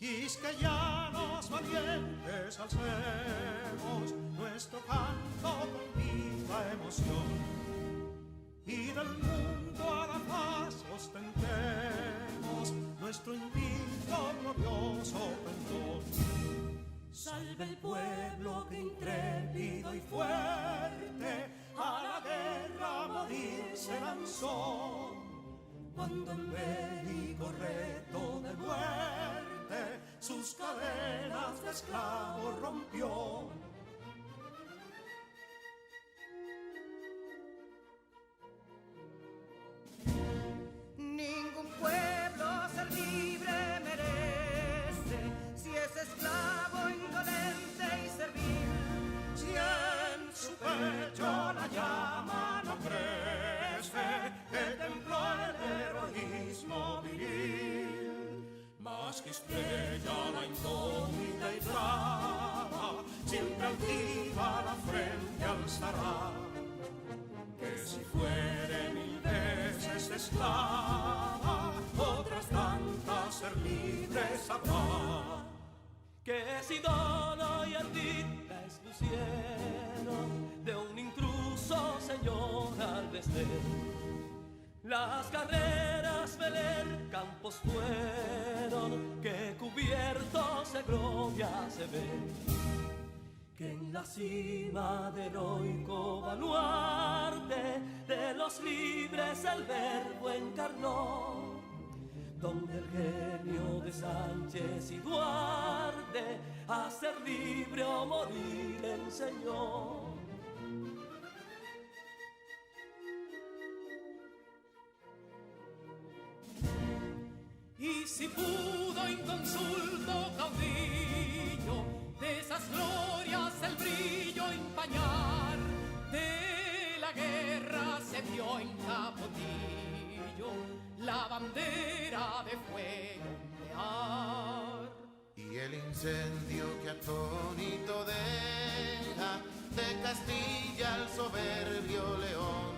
quisqueyanos valientes alcemos nuestro canto con viva emoción, y del mundo a la paz ostentemos nuestro invicto glorioso pendón. Salve el pueblo que intrépido y fuerte a la guerra morir se lanzó, cuando en bélico reto de muerte sus cadenas de esclavos rompió. Ningún pueblo ser libre merece si es esclavo, indolente y servil. Si en su pecho la llama no crece, que templó el heroísmo viril, más que estrella la indómita y brava, siempre altiva la frente alzará, que si fuere mil veces esclava, otras tantas ser libre sabrá. Que si Dono y Ardid la expusieron de un intruso señor al desdén, las carreras Belén campos fueron que cubiertos de gloria se ven, que en la cima del heroico baluarte de los libres el verbo encarnó, donde el genio de Sánchez y Duarte a ser libre o morir enseñó. Y si pudo inconsulto caudillo de esas glorias el brillo empañar, de la guerra se vio en Capotillo la bandera de fuego ondear. Y el incendio que atónito deja de Castilla al soberbio león,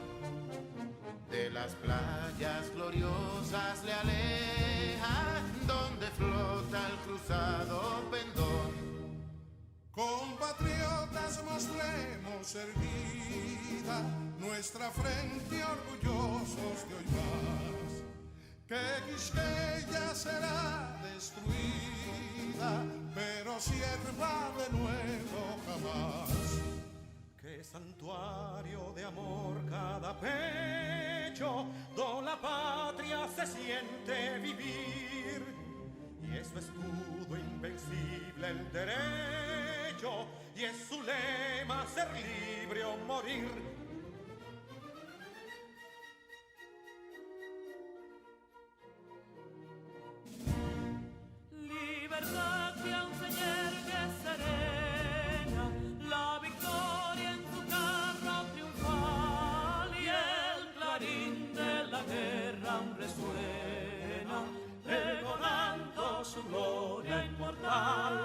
de las playas gloriosas le aleja, donde flota el cruzado pendón. Compatriotas, mostremos erguida nuestra frente orgullosos de hoy más, que Quisqueya será destruida, pero sierva de nuevo jamás. Que santuario de amor cada pecho, donde la patria se siente vivir, y es su escudo invencible el derecho, y es su lema ser libre o morir. Libertad que aún se yergue serena, la victoria en su carro triunfal, y el clarín de la guerra aún resuena, pregonando su gloria inmortal.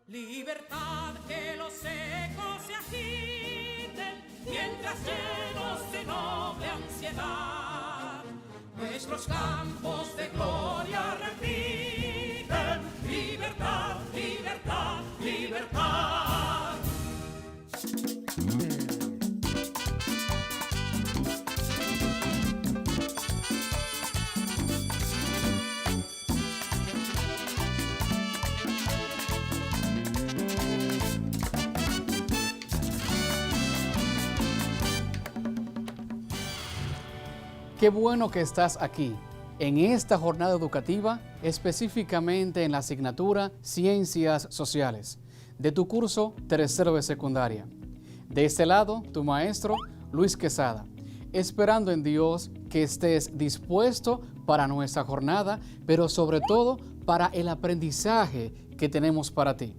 Libertad, que los ecos se agiten, mientras llenos de noble ansiedad, nuestros campos de gloria repiten: libertad, libertad, libertad. Qué bueno que estás aquí, en esta jornada educativa, específicamente en la asignatura Ciencias Sociales, de tu curso tercero de secundaria. De este lado, tu maestro, Luis Quesada, esperando en Dios que estés dispuesto para nuestra jornada, pero sobre todo para el aprendizaje que tenemos para ti.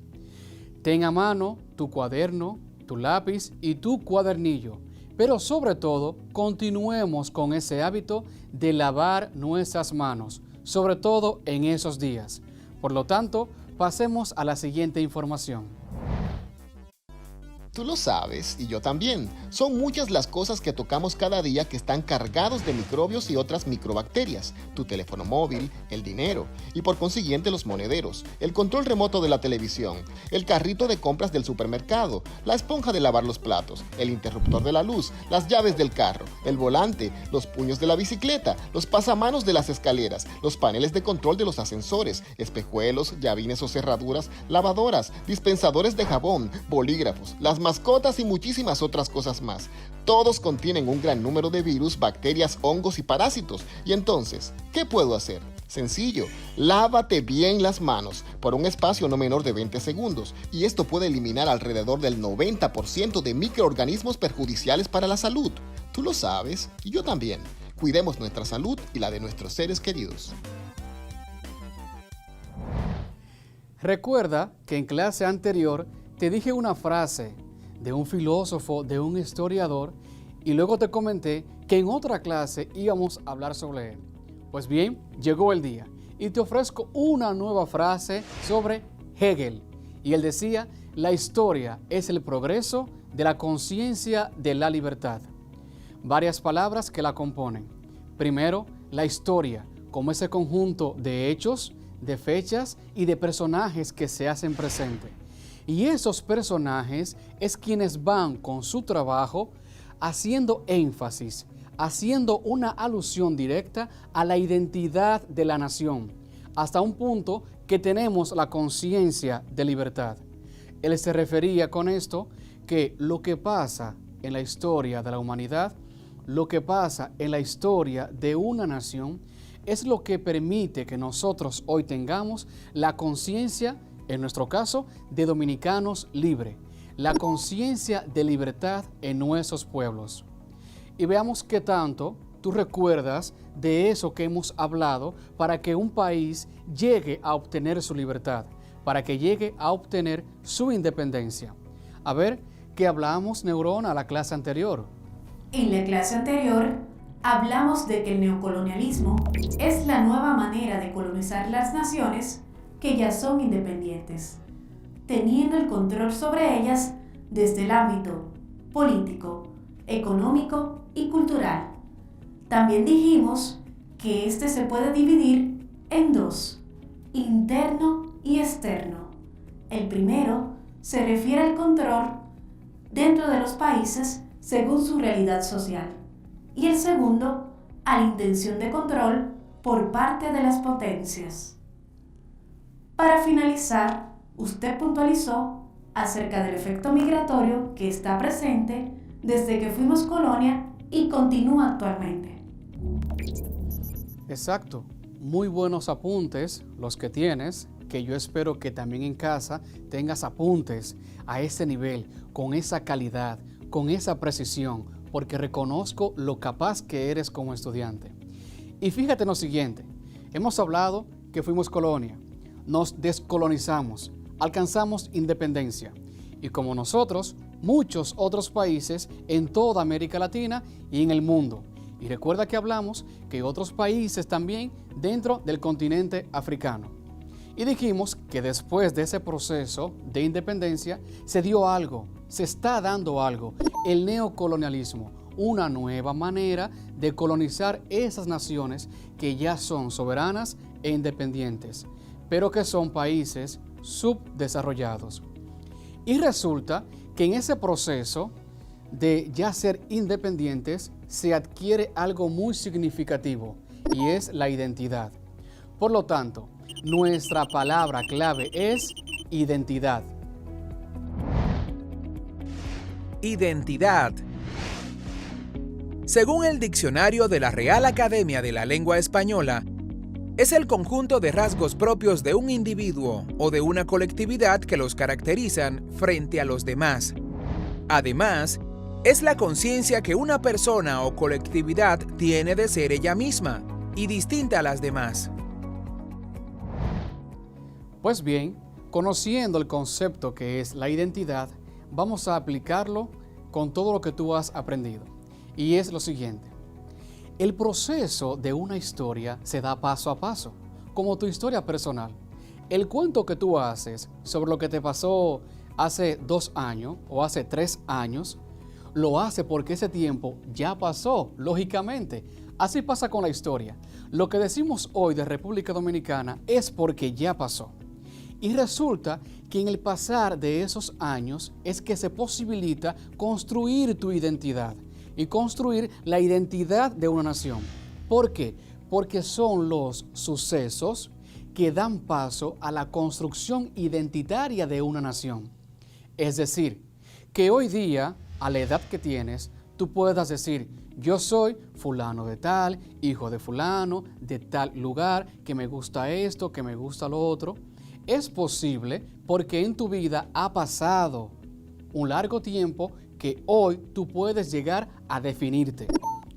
Ten a mano tu cuaderno, tu lápiz y tu cuadernillo, pero sobre todo continuemos con ese hábito de lavar nuestras manos, sobre todo en esos días. Por lo tanto, pasemos a la siguiente información. Tú lo sabes, y yo también. Son muchas las cosas que tocamos cada día que están cargados de microbios y otras microbacterias. Tu teléfono móvil, el dinero, y por consiguiente los monederos, el control remoto de la televisión, el carrito de compras del supermercado, la esponja de lavar los platos, el interruptor de la luz, las llaves del carro, el volante, los puños de la bicicleta, los pasamanos de las escaleras, los paneles de control de los ascensores, espejuelos, llavines o cerraduras, lavadoras, dispensadores de jabón, bolígrafos, las mascotas y muchísimas otras cosas más. Todos contienen un gran número de virus, bacterias, hongos y parásitos. Y entonces, ¿qué puedo hacer? Sencillo, lávate bien las manos por un espacio no menor de 20 segundos y esto puede eliminar alrededor del 90% de microorganismos perjudiciales para la salud. Tú lo sabes y yo también. Cuidemos nuestra salud y la de nuestros seres queridos. Recuerda que en clase anterior te dije una frase de un filósofo, de un historiador, y luego te comenté que en otra clase íbamos a hablar sobre él. Pues bien, llegó el día y te ofrezco una nueva frase sobre Hegel. Y él decía, la historia es el progreso de la conciencia de la libertad. Varias palabras que la componen. Primero, la historia, como ese conjunto de hechos, de fechas y de personajes que se hacen presente. Y esos personajes es quienes van con su trabajo haciendo énfasis, haciendo una alusión directa a la identidad de la nación, hasta un punto que tenemos la conciencia de libertad. Él se refería con esto que lo que pasa en la historia de la humanidad, lo que pasa en la historia de una nación, es lo que permite que nosotros hoy tengamos la conciencia, en nuestro caso, de dominicanos libres, la conciencia de libertad en nuestros pueblos. Y veamos qué tanto tú recuerdas de eso que hemos hablado para que un país llegue a obtener su libertad, para que llegue a obtener su independencia. A ver, ¿qué hablamos, Neurona, a la clase anterior? En la clase anterior hablamos de que el neocolonialismo es la nueva manera de colonizar las naciones que ya son independientes, teniendo el control sobre ellas desde el ámbito político, económico y cultural. También dijimos que este se puede dividir en dos, interno y externo. El primero se refiere al control dentro de los países según su realidad social y el segundo a la intención de control por parte de las potencias. Para finalizar, usted puntualizó acerca del efecto migratorio que está presente desde que fuimos colonia y continúa actualmente. Exacto. Muy buenos apuntes los que tienes, que yo espero que también en casa tengas apuntes a ese nivel, con esa calidad, con esa precisión, porque reconozco lo capaz que eres como estudiante. Y fíjate en lo siguiente, hemos hablado que fuimos colonia, nos descolonizamos, alcanzamos independencia, y como nosotros, muchos otros países en toda América Latina y en el mundo. Y recuerda que hablamos que otros países también dentro del continente africano. Y dijimos que después de ese proceso de independencia se dio algo, se está dando algo, el neocolonialismo, una nueva manera de colonizar esas naciones que ya son soberanas e independientes, pero que son países subdesarrollados. Y resulta que en ese proceso de ya ser independientes se adquiere algo muy significativo y es la identidad. Por lo tanto, nuestra palabra clave es identidad. Identidad. Según el diccionario de la Real Academia de la Lengua Española, es el conjunto de rasgos propios de un individuo o de una colectividad que los caracterizan frente a los demás. Además, es la conciencia que una persona o colectividad tiene de ser ella misma y distinta a las demás. Pues bien, conociendo el concepto que es la identidad, vamos a aplicarlo con todo lo que tú has aprendido. Y es lo siguiente. El proceso de una historia se da paso a paso, como tu historia personal. El cuento que tú haces sobre lo que te pasó hace 2 años o hace 3 años, lo hace porque ese tiempo ya pasó, lógicamente. Así pasa con la historia. Lo que decimos hoy de República Dominicana es porque ya pasó. Y resulta que en el pasar de esos años es que se posibilita construir tu identidad y construir la identidad de una nación. ¿Por qué? Porque son los sucesos que dan paso a la construcción identitaria de una nación. Es decir, que hoy día, a la edad que tienes, tú puedas decir, yo soy fulano de tal, hijo de fulano, de tal lugar, que me gusta esto, que me gusta lo otro. Es posible porque en tu vida ha pasado un largo tiempo que hoy tú puedes llegar a definirte.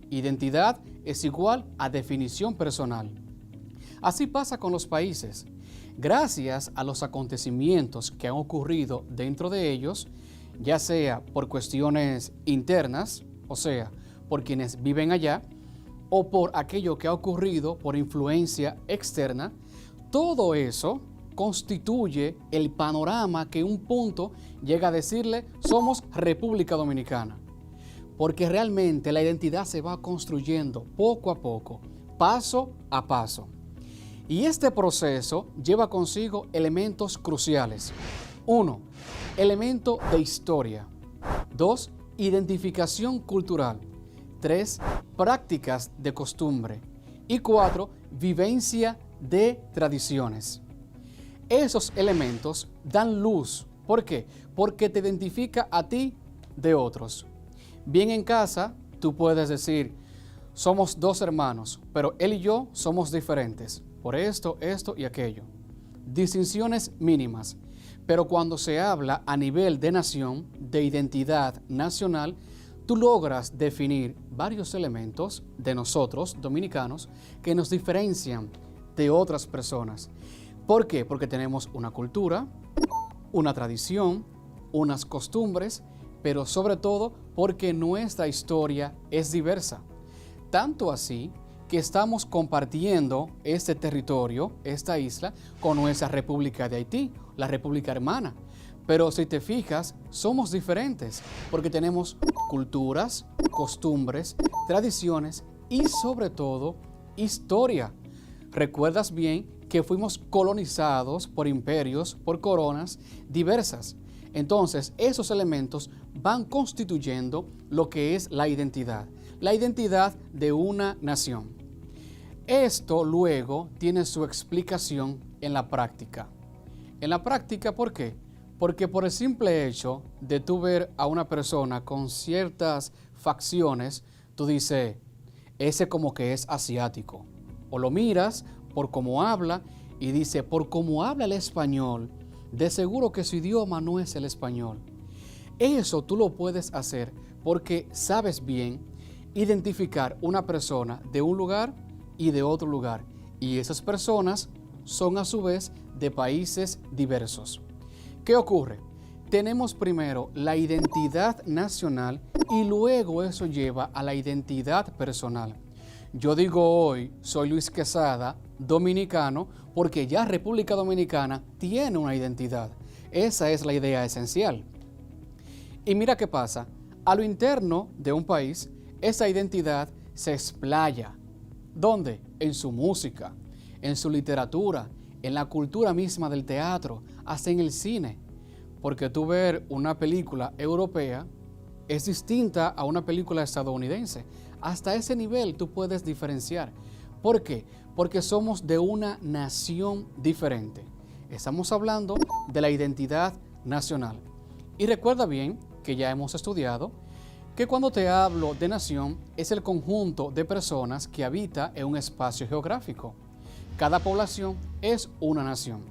Identidad es igual a definición personal. Así pasa con los países. Gracias a los acontecimientos que han ocurrido dentro de ellos, ya sea por cuestiones internas, o sea, por quienes viven allá, o por aquello que ha ocurrido por influencia externa, todo eso constituye el panorama que un punto llega a decirle somos República Dominicana. Porque realmente la identidad se va construyendo poco a poco, paso a paso. Y este proceso lleva consigo elementos cruciales. 1. Elemento de historia. 2. Identificación cultural. 3. Prácticas de costumbre. Y 4. Vivencia de tradiciones. Esos elementos dan luz. ¿Por qué? Porque te identifica a ti de otros. Bien en casa, tú puedes decir, somos 2 hermanos, pero él y yo somos diferentes. Por esto, esto y aquello. Distinciones mínimas. Pero cuando se habla a nivel de nación, de identidad nacional, tú logras definir varios elementos de nosotros, dominicanos, que nos diferencian de otras personas. ¿Por qué? Porque tenemos una cultura, una tradición, unas costumbres, pero sobre todo porque nuestra historia es diversa. Tanto así que estamos compartiendo este territorio, esta isla, con nuestra República de Haití, la República Hermana. Pero si te fijas, somos diferentes porque tenemos culturas, costumbres, tradiciones y sobre todo historia. ¿Recuerdas bien que fuimos colonizados por imperios, por coronas diversas? Entonces, esos elementos van constituyendo lo que es la identidad de una nación. Esto luego tiene su explicación en la práctica. En la práctica, ¿por qué? Porque por el simple hecho de tú ver a una persona con ciertas facciones, tú dices, ese como que es asiático. O lo miras por cómo habla y dice, por cómo habla el español, de seguro que su idioma no es el español. Eso tú lo puedes hacer porque sabes bien identificar una persona de un lugar y de otro lugar. Y esas personas son a su vez de países diversos. ¿Qué ocurre? Tenemos primero la identidad nacional y luego eso lleva a la identidad personal. Yo digo hoy, soy Luis Quesada, dominicano, porque ya República Dominicana tiene una identidad. Esa es la idea esencial. Y mira qué pasa, a lo interno de un país, esa identidad se explaya. ¿Dónde? En su música, en su literatura, en la cultura misma del teatro, hasta en el cine. Porque tú ver una película europea es distinta a una película estadounidense. Hasta ese nivel tú puedes diferenciar. ¿Por qué? Porque somos de una nación diferente. Estamos hablando de la identidad nacional. Y recuerda bien que ya hemos estudiado que cuando te hablo de nación es el conjunto de personas que habita en un espacio geográfico. Cada población es una nación.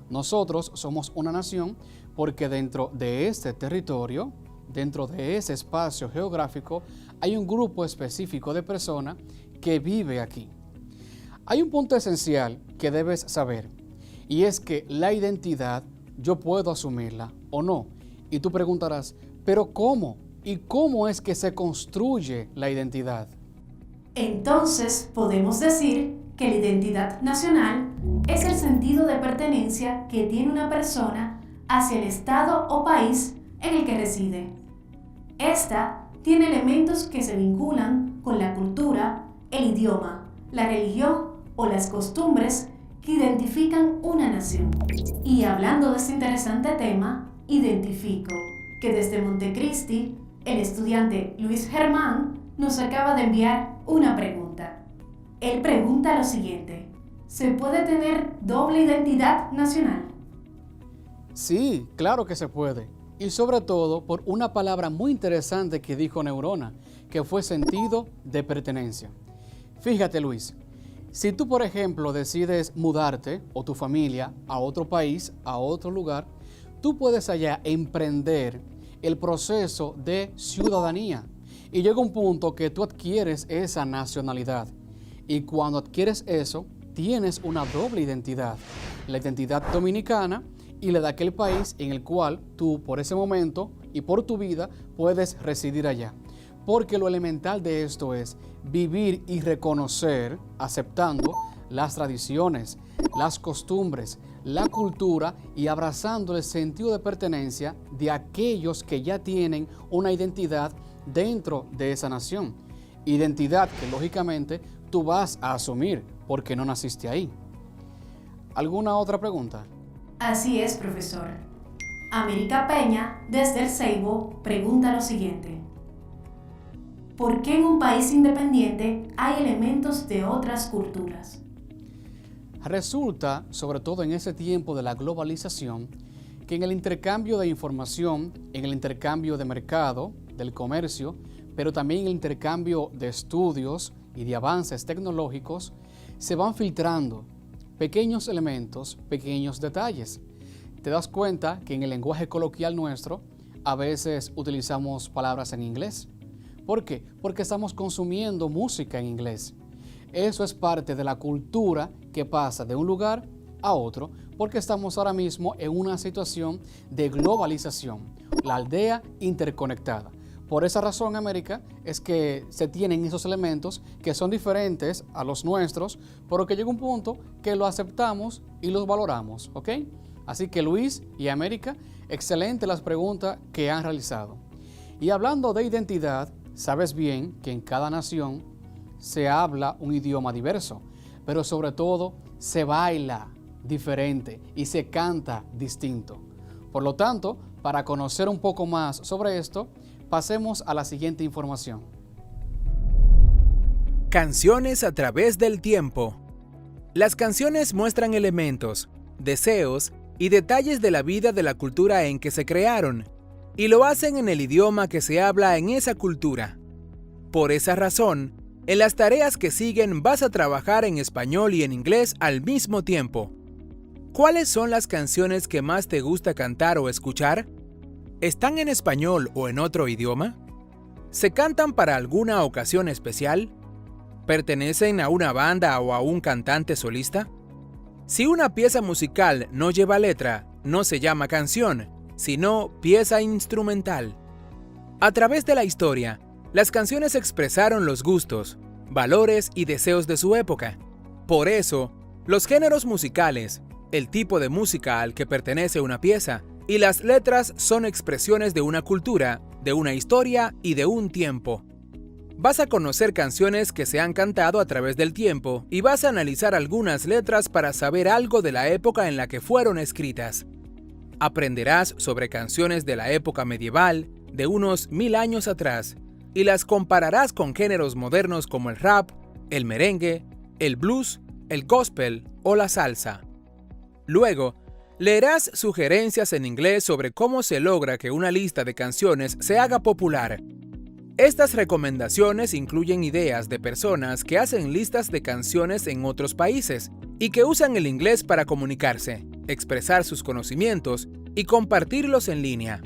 Nosotros somos una nación porque dentro de este territorio, dentro de ese espacio geográfico, hay un grupo específico de personas que vive aquí. Hay un punto esencial que debes saber y es que la identidad yo puedo asumirla o no. Y tú preguntarás, ¿pero cómo? ¿Y cómo es que se construye la identidad? Entonces podemos decir que la identidad nacional es el sentido de pertenencia que tiene una persona hacia el estado o país en el que reside. Esta tiene elementos que se vinculan con la cultura, el idioma, la religión o las costumbres que identifican una nación. Y hablando de este interesante tema, identifico que desde Montecristi, el estudiante Luis Germán nos acaba de enviar una pregunta. Él pregunta lo siguiente: ¿se puede tener doble identidad nacional? Sí, claro que se puede. Y sobre todo por una palabra muy interesante que dijo Neurona, que fue sentido de pertenencia. Fíjate, Luis, si tú, por ejemplo, decides mudarte o tu familia a otro país, a otro lugar, tú puedes allá emprender el proceso de ciudadanía. Y llega un punto que tú adquieres esa nacionalidad. Y cuando adquieres eso, tienes una doble identidad. La identidad dominicana y la de aquel país en el cual tú, por ese momento y por tu vida, puedes residir allá. Porque lo elemental de esto es vivir y reconocer, aceptando las tradiciones, las costumbres, la cultura y abrazando el sentido de pertenencia de aquellos que ya tienen una identidad dentro de esa nación. Identidad que lógicamente tú vas a asumir porque no naciste ahí. ¿Alguna otra pregunta? Así es, profesor. América Peña, desde el Ceibo, pregunta lo siguiente: ¿por qué en un país independiente hay elementos de otras culturas? Resulta, sobre todo en ese tiempo de la globalización, que en el intercambio de información, en el intercambio de mercado, del comercio, pero también en el intercambio de estudios y de avances tecnológicos, se van filtrando pequeños elementos, pequeños detalles. Te das cuenta que en el lenguaje coloquial nuestro a veces utilizamos palabras en inglés. ¿Por qué? Porque estamos consumiendo música en inglés. Eso es parte de la cultura que pasa de un lugar a otro, porque estamos ahora mismo en una situación de globalización, la aldea interconectada. Por esa razón, América, es que se tienen esos elementos que son diferentes a los nuestros, pero que llega un punto que lo aceptamos y los valoramos, ¿ok? Así que Luis y América, excelente las preguntas que han realizado. Y hablando de identidad, sabes bien que en cada nación se habla un idioma diverso, pero sobre todo se baila diferente y se canta distinto. Por lo tanto, para conocer un poco más sobre esto, pasemos a la siguiente información. Canciones a través del tiempo. Las canciones muestran elementos, deseos y detalles de la vida de la cultura en que se crearon, y lo hacen en el idioma que se habla en esa cultura. Por esa razón, en las tareas que siguen vas a trabajar en español y en inglés al mismo tiempo. ¿Cuáles son las canciones que más te gusta cantar o escuchar? ¿Están en español o en otro idioma? ¿Se cantan para alguna ocasión especial? ¿Pertenecen a una banda o a un cantante solista? Si una pieza musical no lleva letra, no se llama canción, sino pieza instrumental. A través de la historia, las canciones expresaron los gustos, valores y deseos de su época. Por eso, los géneros musicales, el tipo de música al que pertenece una pieza, y las letras son expresiones de una cultura, de una historia y de un tiempo. Vas a conocer canciones que se han cantado a través del tiempo y vas a analizar algunas letras para saber algo de la época en la que fueron escritas. Aprenderás sobre canciones de la época medieval, de unos 1000 años atrás, y las compararás con géneros modernos como el rap, el merengue, el blues, el gospel o la salsa. Luego, leerás sugerencias en inglés sobre cómo se logra que una lista de canciones se haga popular. Estas recomendaciones incluyen ideas de personas que hacen listas de canciones en otros países y que usan el inglés para comunicarse, expresar sus conocimientos y compartirlos en línea.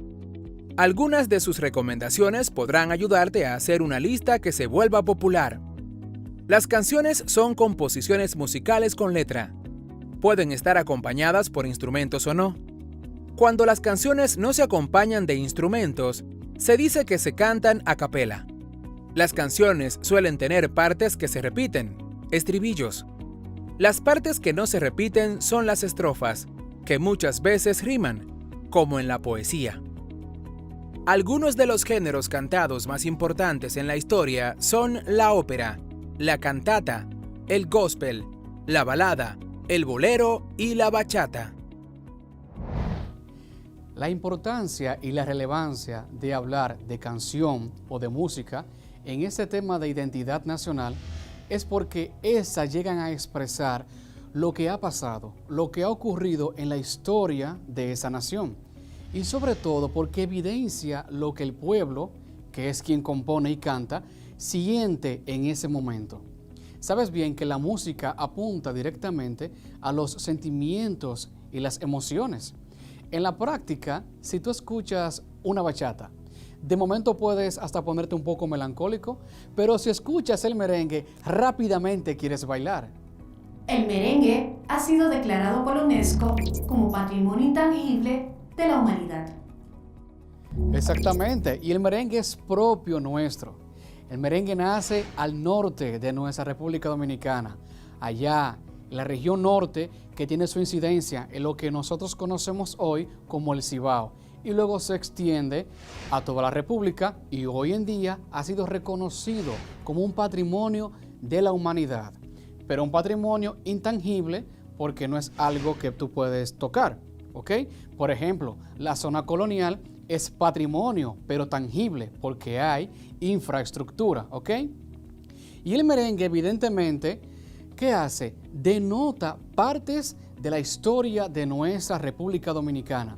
Algunas de sus recomendaciones podrán ayudarte a hacer una lista que se vuelva popular. Las canciones son composiciones musicales con letra. Pueden estar acompañadas por instrumentos o no. Cuando las canciones no se acompañan de instrumentos, se dice que se cantan a capela. Las canciones suelen tener partes que se repiten, estribillos. Las partes que no se repiten son las estrofas, que muchas veces riman. como en la poesía. Algunos de los géneros cantados más importantes en la historia son la ópera, la cantata, el gospel, la balada, el bolero y la bachata. La importancia y la relevancia de hablar de canción o de música en este tema de identidad nacional es porque esas llegan a expresar lo que ha pasado, lo que ha ocurrido en la historia de esa nación y sobre todo porque evidencia lo que el pueblo, que es quien compone y canta, siente en ese momento. Sabes bien que la música apunta directamente a los sentimientos y las emociones. En la práctica, si tú escuchas una bachata, de momento puedes hasta ponerte un poco melancólico, pero si escuchas el merengue, rápidamente quieres bailar. El merengue ha sido declarado por la UNESCO como Patrimonio Intangible de la Humanidad. Exactamente, y el merengue es propio nuestro. El merengue nace al norte de nuestra República Dominicana, allá en la región norte, que tiene su incidencia en lo que nosotros conocemos hoy como el Cibao, y luego se extiende a toda la República y hoy en día ha sido reconocido como un patrimonio de la humanidad, pero un patrimonio intangible porque no es algo que tú puedes tocar, ¿ok? Por ejemplo, la zona colonial es patrimonio, pero tangible porque hay infraestructura, ¿ok? Y el merengue, evidentemente, ¿qué hace? Denota partes de la historia de nuestra República Dominicana.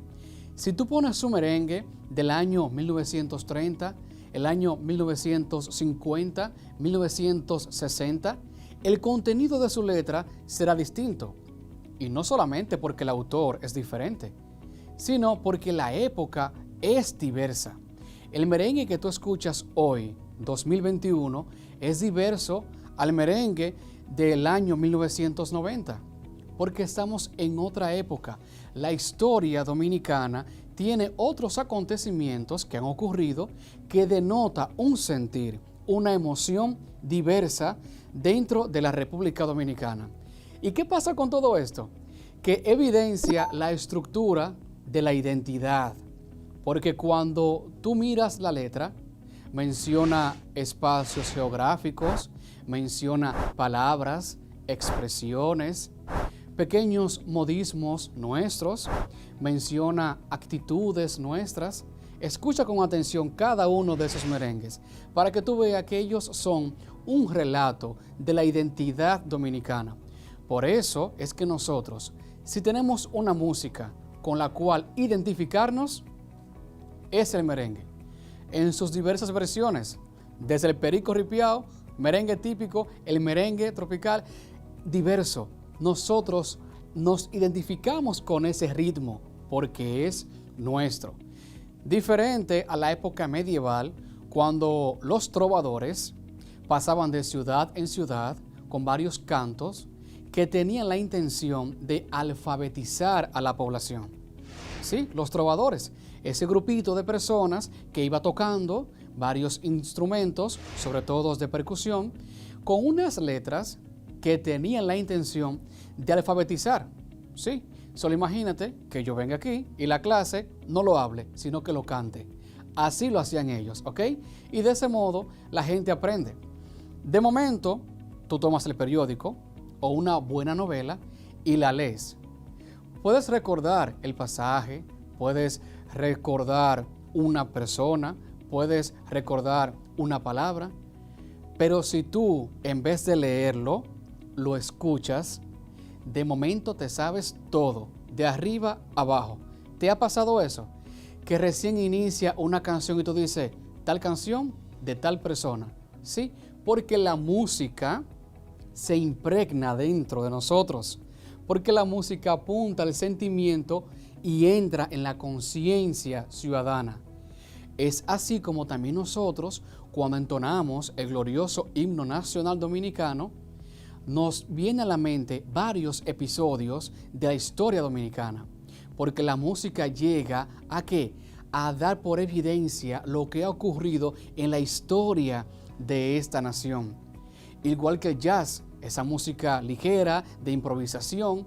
Si tú pones un merengue del año 1930, el año 1950, 1960, el contenido de su letra será distinto. Y no solamente porque el autor es diferente, sino porque la época es diversa. El merengue que tú escuchas hoy, 2021, es diverso al merengue del año 1990, porque estamos en otra época. La historia dominicana tiene otros acontecimientos que han ocurrido que denota un sentir, una emoción diversa dentro de la República Dominicana. ¿Y qué pasa con todo esto? Que evidencia la estructura de la identidad, porque cuando tú miras la letra, menciona espacios geográficos, menciona palabras, expresiones, pequeños modismos nuestros, menciona actitudes nuestras. Escucha con atención cada uno de esos merengues para que tú veas que ellos son un relato de la identidad dominicana. Por eso es que nosotros, si tenemos una música con la cual identificarnos, es el merengue, en sus diversas versiones, desde el perico ripiao, merengue típico, el merengue tropical, diverso. Nosotros nos identificamos con ese ritmo porque es nuestro. Diferente a la época medieval, cuando los trovadores pasaban de ciudad en ciudad con varios cantos que tenían la intención de alfabetizar a la población. Sí, los trovadores, ese grupito de personas que iba tocando varios instrumentos, sobre todo de percusión, con unas letras que tenían la intención de alfabetizar. Sí, solo imagínate que yo venga aquí y la clase no lo hable, sino que lo cante. Así lo hacían ellos, ¿ok? Y de ese modo la gente aprende. De momento, tú tomas el periódico o una buena novela y la lees. Puedes recordar el pasaje, puedes recordar una persona, puedes recordar una palabra, pero si tú, en vez de leerlo, lo escuchas, de momento te sabes todo, de arriba a abajo. ¿Te ha pasado eso? Que recién inicia una canción y tú dices, tal canción de tal persona. Sí, porque la música se impregna dentro de nosotros, porque la música apunta al sentimiento y entra en la conciencia ciudadana. Es así como también nosotros, cuando entonamos el glorioso himno nacional dominicano, nos viene a la mente varios episodios de la historia dominicana, porque la música llega ¿a qué? A dar por evidencia lo que ha ocurrido en la historia de esta nación. Igual que el jazz, esa música ligera, de improvisación,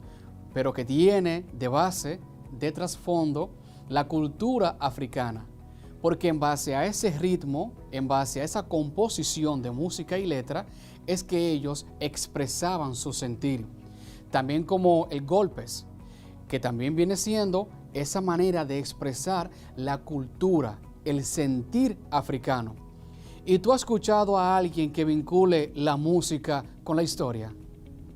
pero que tiene de base, de trasfondo, la cultura africana, porque en base a ese ritmo, en base a esa composición de música y letra, es que ellos expresaban su sentir. También como el golpes, que también viene siendo esa manera de expresar la cultura, el sentir africano. ¿Y tú has escuchado a alguien que vincule la música con la historia?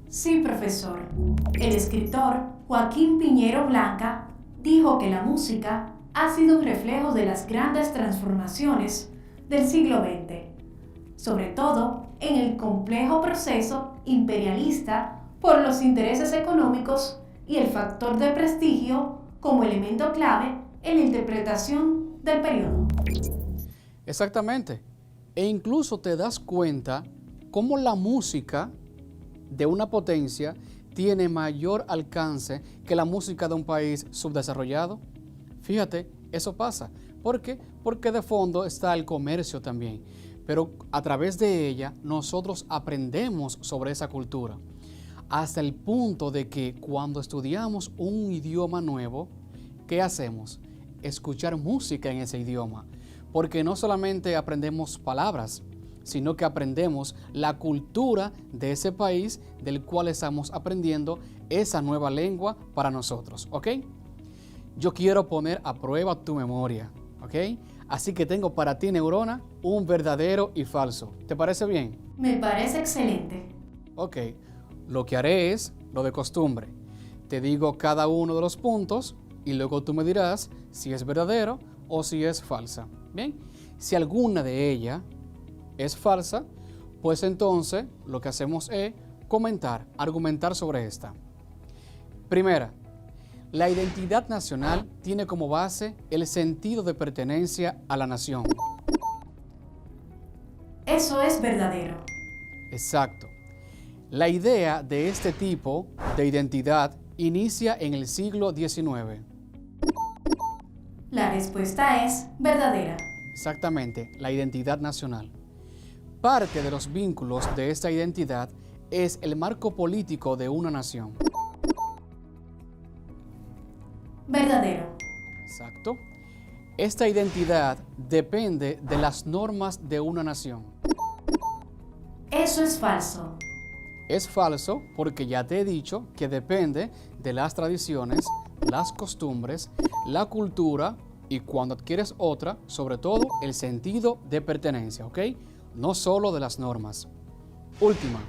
Sí, profesor. El escritor Joaquín Piñero Blanca dijo que la música ha sido un reflejo de las grandes transformaciones del siglo XX, sobre todo en el complejo proceso imperialista por los intereses económicos y el factor de prestigio como elemento clave en la interpretación del periodo. Exactamente. E incluso te das cuenta cómo la música de una potencia tiene mayor alcance que la música de un país subdesarrollado. Fíjate, eso pasa. ¿Por qué? Porque de fondo está el comercio también. Pero a través de ella nosotros aprendemos sobre esa cultura. Hasta el punto de que cuando estudiamos un idioma nuevo, ¿qué hacemos? Escuchar música en ese idioma. Porque no solamente aprendemos palabras, sino que aprendemos la cultura de ese país del cual estamos aprendiendo esa nueva lengua para nosotros, ¿ok? Yo quiero poner a prueba tu memoria, ¿ok? Así que tengo para ti, neurona, un verdadero y falso. ¿Te parece bien? Me parece excelente. Ok, lo que haré es lo de costumbre. Te digo cada uno de los puntos y luego tú me dirás si es verdadero o si es falsa. Bien, si alguna de ellas es falsa, pues entonces lo que hacemos es comentar, argumentar sobre esta. Primera, la identidad nacional tiene como base el sentido de pertenencia a la nación. Eso es verdadero. Exacto. La idea de este tipo de identidad inicia en el siglo XIX. La respuesta es verdadera. Exactamente, la identidad nacional. Parte de los vínculos de esta identidad es el marco político de una nación. Verdadero. Exacto. Esta identidad depende de las normas de una nación. Eso es falso. Es falso porque ya te he dicho que depende de las tradiciones, las costumbres, la cultura y cuando adquieres otra, sobre todo el sentido de pertenencia, ¿ok? No solo de las normas. Última.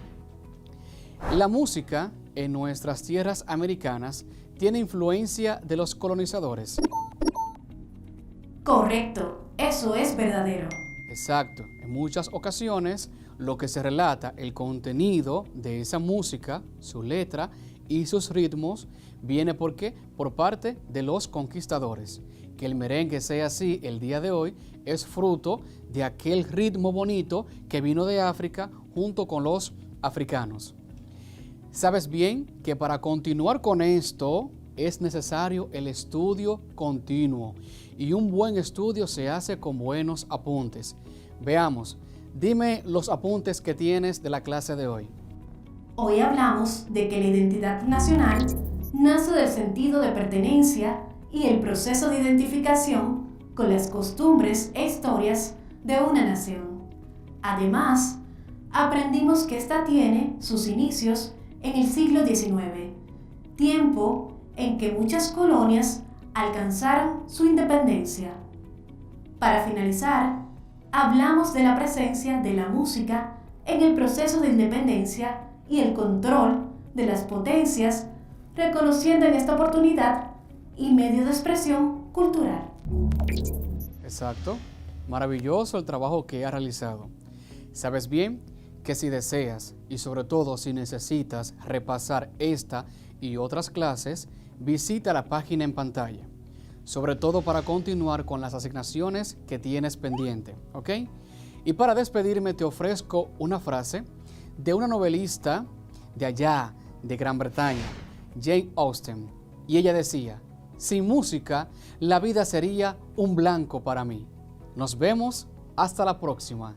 La música en nuestras tierras americanas tiene influencia de los colonizadores. Correcto, eso es verdadero. Exacto. En muchas ocasiones lo que se relata, el contenido de esa música, su letra y sus ritmos, viene por parte de los conquistadores. Que el merengue sea así el día de hoy es fruto de aquel ritmo bonito que vino de África junto con los africanos. Sabes bien que para continuar con esto es necesario el estudio continuo y un buen estudio se hace con buenos apuntes. Veamos, dime los apuntes que tienes de la clase de hoy. Hoy hablamos de que la identidad nacional nace del sentido de pertenencia y el proceso de identificación con las costumbres e historias de una nación. Además, aprendimos que ésta tiene sus inicios en el siglo XIX, tiempo en que muchas colonias alcanzaron su independencia. Para finalizar, hablamos de la presencia de la música en el proceso de independencia y el control de las potencias, reconociendo en esta oportunidad y medio de expresión cultural. Exacto. Maravilloso el trabajo que has realizado. Sabes bien que si deseas y sobre todo si necesitas repasar esta y otras clases, visita la página en pantalla, sobre todo para continuar con las asignaciones que tienes pendiente, ¿ok? Y para despedirme te ofrezco una frase de una novelista de allá, de Gran Bretaña, Jane Austen, y ella decía: sin música, la vida sería un blanco para mí. Nos vemos hasta la próxima.